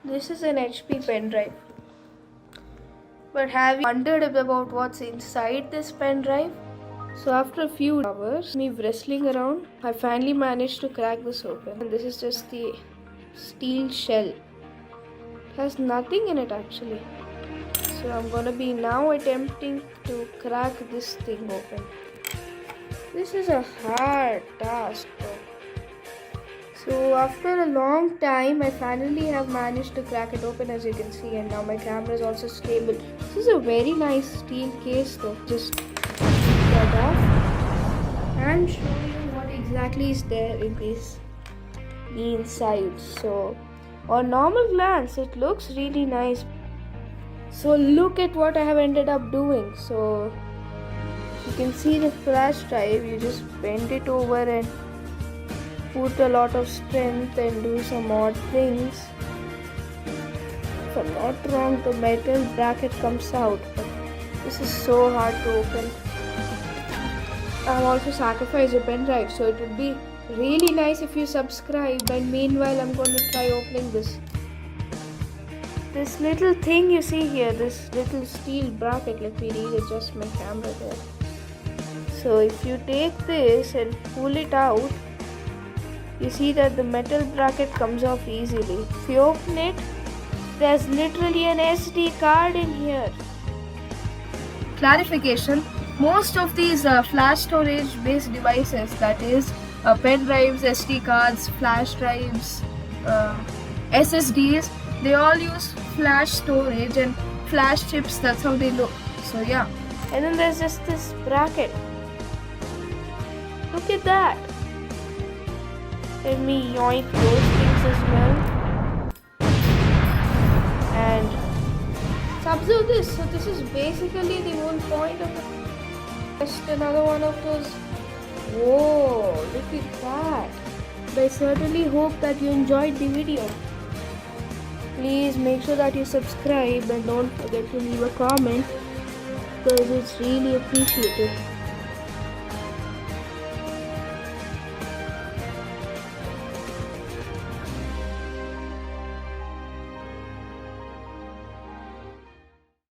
This is an HP pen drive. But have you wondered about what's inside this pen drive? So after a few hours, me wrestling around, I finally managed to crack this open. And this is just the steel shell. It has nothing in it actually. So I'm gonna be now attempting to crack this thing open. This is a hard task though. So after a long time, I finally have managed to crack it open, as you can see, and now my camera is also stable. This is a very nice steel case though. Just get off and show you what exactly is there in the inside. So on normal glance, it looks really nice. So look at what I have ended up doing. So you can see the flash drive. You just bend it over and put a lot of strength and do some odd things. If I'm not wrong, the metal bracket comes out, but this is so hard to open. I've also sacrificed a pen drive, so it would be really nice if you subscribe, and meanwhile I'm going to try opening this. This little thing you see here, this little steel bracket, let me readjust my camera there. So if you take this and pull it out, you see that the metal bracket comes off easily. If you open it, there's literally an SD card in here. Clarification: most of these flash storage based devices, that is pen drives, SD cards, flash drives, SSDs, they all use flash storage and flash chips. That's how they look. So yeah, and then there's just this bracket. Look at that. Let me yoink those things as well. And so observe this. So this is basically the whole point of it. Just another one of those. Whoa, look at that. But I certainly hope that you enjoyed the video. Please make sure that you subscribe and don't forget to leave a comment, because it's really appreciated.